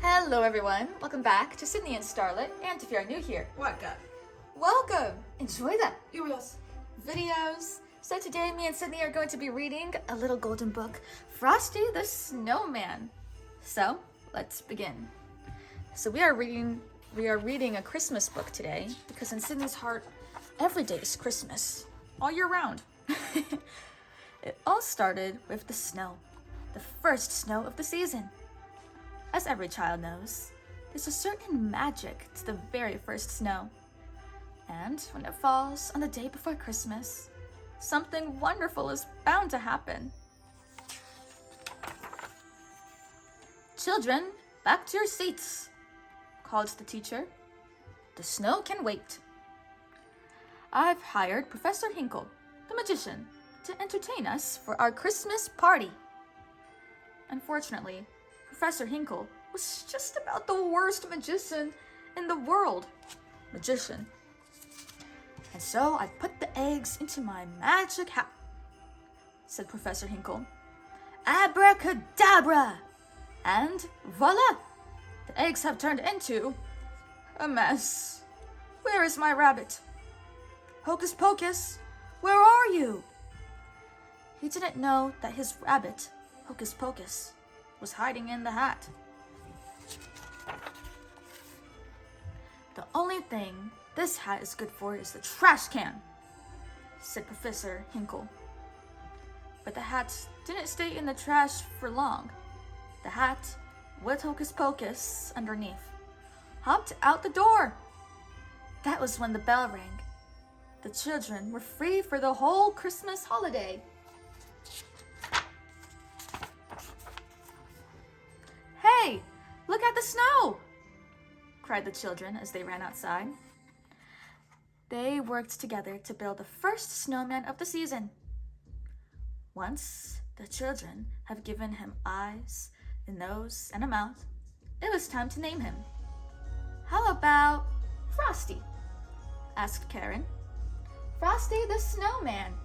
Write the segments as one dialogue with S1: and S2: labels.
S1: Hello everyone, welcome back to Sydney and Starlet, and if you're new here, welcome! Enjoy the videos. So today me and Sydney are going to be reading a little golden book, Frosty the Snowman. So let's begin. So we are reading a Christmas book today because in Sydney's heart, every day is Christmas, all year round. It all started with the snow, the first snow of the season. As every child knows, there's a certain magic to the very first snow. And when it falls on the day before Christmas, something wonderful is bound to happen. "Children, back to your seats," called the teacher. "The snow can wait. I've hired Professor Hinkle, the magician, to entertain us for our Christmas party." Unfortunately, Professor Hinkle was just about the worst magician in the world. "And so I put the eggs into my magic hat," said Professor Hinkle. "Abracadabra! And voila! The eggs have turned into a mess. Where is my rabbit? Hocus Pocus, where are you?" He didn't know that his rabbit, Hocus Pocus, was hiding in the hat. "The only thing this hat is good for is the trash can," said Professor Hinkle. But the hat didn't stay in the trash for long. The hat, with Hocus Pocus underneath, hopped out the door. That was when the bell rang. The children were free for the whole Christmas holiday. "Hey, look at the snow!" cried the children as they ran outside. They worked together to build the first snowman of the season. Once the children have given him eyes, a nose, and a mouth, it was time to name him. "How about Frosty?" asked Karen. "Frosty the Snowman."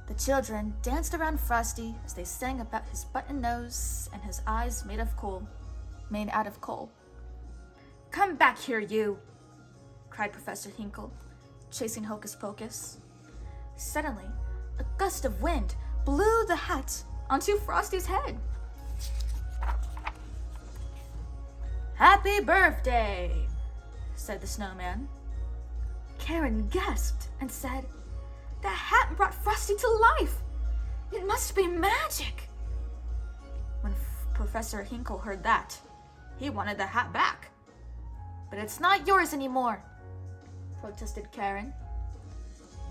S1: The children danced around Frosty as they sang about his button nose and his eyes made out of coal. "Come back here, you!" cried Professor Hinkle, chasing Hocus Pocus. Suddenly, a gust of wind blew the hat onto Frosty's head. "Happy birthday!" said the snowman. Karen gasped and said, "The hat brought Frosty to life! It must be magic!" When Professor Hinkle heard that, he wanted the hat back. "But it's not yours anymore," protested Karen.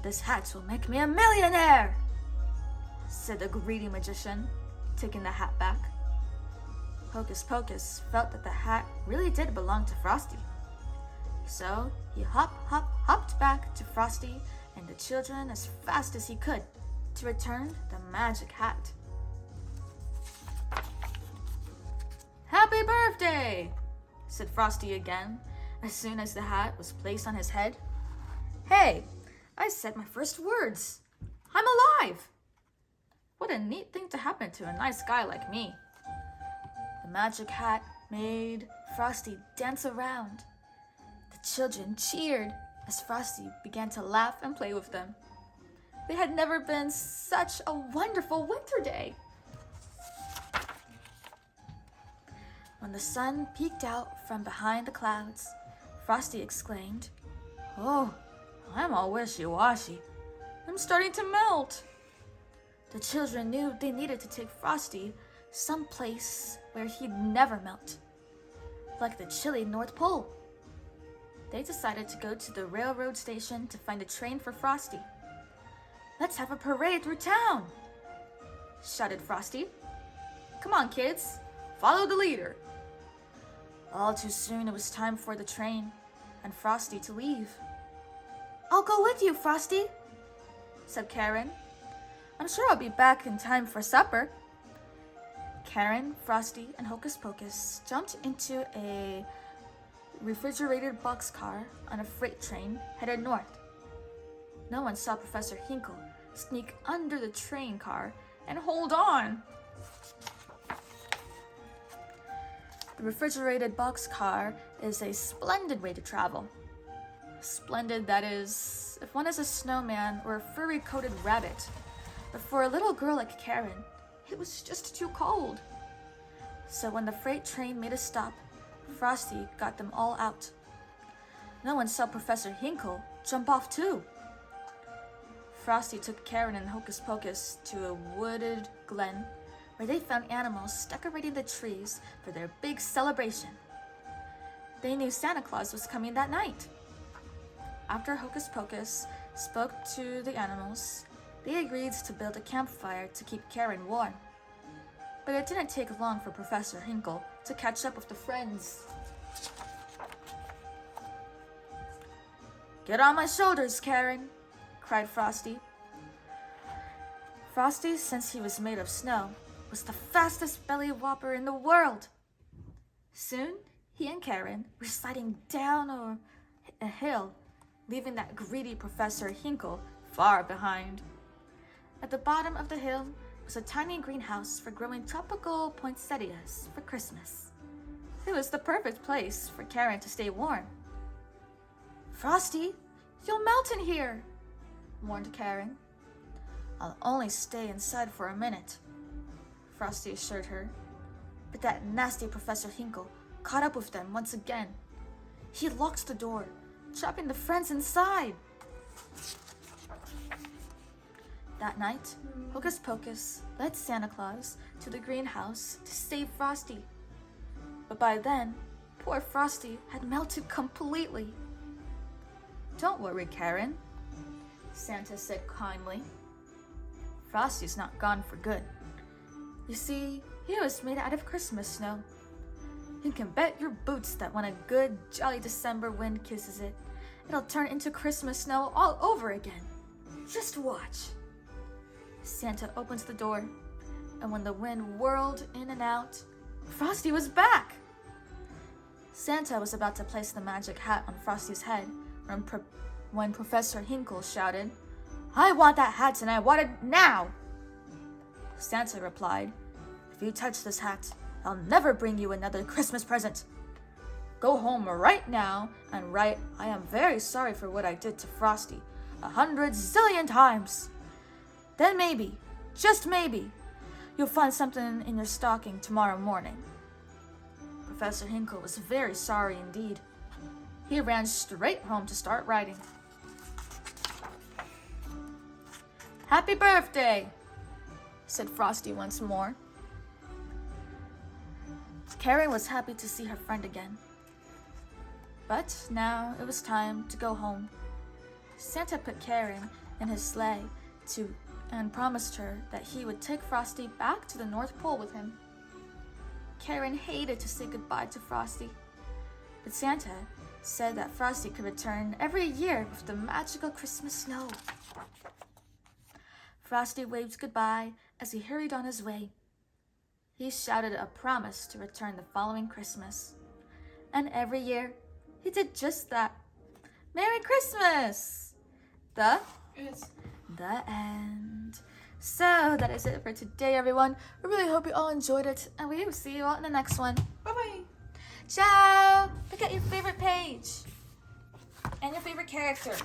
S1: "This hat will make me a millionaire," said the greedy magician, taking the hat back. Hocus Pocus felt that the hat really did belong to Frosty. So he hopped back to Frosty and the children as fast as he could to return the magic hat. "Happy birthday!" said Frosty again, as soon as the hat was placed on his head. "Hey, I said my first words. I'm alive! What a neat thing to happen to a nice guy like me." The magic hat made Frosty dance around. The children cheered as Frosty began to laugh and play with them. They had never been such a wonderful winter day. When the sun peeked out from behind the clouds, Frosty exclaimed, "Oh, I'm all wishy-washy. I'm starting to melt." The children knew they needed to take Frosty someplace where he'd never melt, like the chilly North Pole. They decided to go to the railroad station to find a train for Frosty. "Let's have a parade through town," shouted Frosty. "Come on, kids, follow the leader." All too soon it was time for the train and Frosty to leave. "I'll go with you, Frosty," said Karen. "I'm sure I'll be back in time for supper." Karen, Frosty, and Hocus Pocus jumped into a refrigerated boxcar on a freight train headed north. No one saw Professor Hinkle sneak under the train car and hold on. The refrigerated boxcar is a splendid way to travel. Splendid, that is, if one is a snowman or a furry-coated rabbit. But for a little girl like Karen, it was just too cold. So when the freight train made a stop, Frosty got them all out. No one saw Professor Hinkle jump off too. Frosty took Karen and Hocus Pocus to a wooded glen where they found animals decorating the trees for their big celebration. They knew Santa Claus was coming that night. After Hocus Pocus spoke to the animals, they agreed to build a campfire to keep Karen warm. But it didn't take long for Professor Hinkle to catch up with the friends. "Get on my shoulders, Karen," cried Frosty. Frosty, since he was made of snow, was the fastest belly whopper in the world. Soon, he and Karen were sliding down a hill, leaving that greedy Professor Hinkle far behind. At the bottom of the hill was a tiny greenhouse for growing tropical poinsettias for Christmas. It was the perfect place for Karen to stay warm. "Frosty, you'll melt in here," warned Karen. "I'll only stay inside for a minute," Frosty assured her. But that nasty Professor Hinkle caught up with them once again. He locked the door, trapping the friends inside. That night, Hocus Pocus led Santa Claus to the greenhouse to save Frosty. But by then, poor Frosty had melted completely. "Don't worry, Karen," Santa said kindly. "Frosty's not gone for good. You see, he was made out of Christmas snow. You can bet your boots that when a good, jolly December wind kisses it, it'll turn into Christmas snow all over again. Just watch." Santa opened the door, and when the wind whirled in and out, Frosty was back. Santa was about to place the magic hat on Frosty's head when Professor Hinkle shouted, "I want that hat and I want it now!" Santa replied, "If you touch this hat, I'll never bring you another Christmas present. Go home right now and write, 'I am very sorry for what I did to Frosty,' 100 zillion times. Then maybe, just maybe, you'll find something in your stocking tomorrow morning." Professor Hinkle was very sorry indeed. He ran straight home to start writing. "Happy birthday," said Frosty once more. Karen was happy to see her friend again. But now it was time to go home. Santa put Karen in his sleigh and promised her that he would take Frosty back to the North Pole with him. Karen hated to say goodbye to Frosty, but Santa said that Frosty could return every year with the magical Christmas snow. Frosty waved goodbye as he hurried on his way. He shouted a promise to return the following Christmas. And every year, he did just that. Merry Christmas! The end. So that is it for today, everyone. I really hope you all enjoyed it, and we will see you all in the next one. Bye-bye. Ciao! Pick out your favorite page and your favorite character.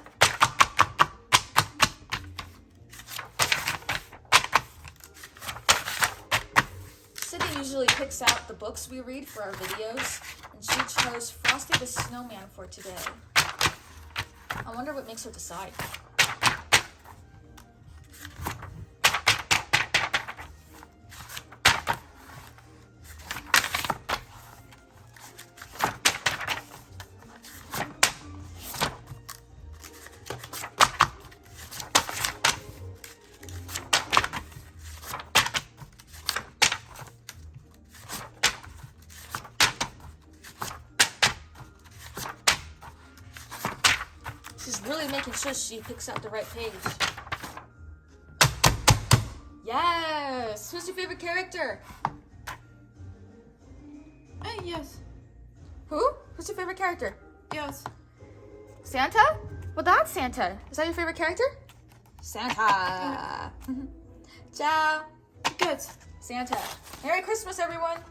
S1: Sydney usually picks out the books we read for our videos, and she chose Frosty the Snowman for today. I wonder what makes her decide. She's really making sure she picks out the right page. Yes! Who's your favorite character?
S2: Yes.
S1: Who? Who's your favorite character?
S2: Yes.
S1: Santa? Well, that's Santa. Is that your favorite character? Santa. Ciao.
S2: Good.
S1: Santa. Merry Christmas, everyone.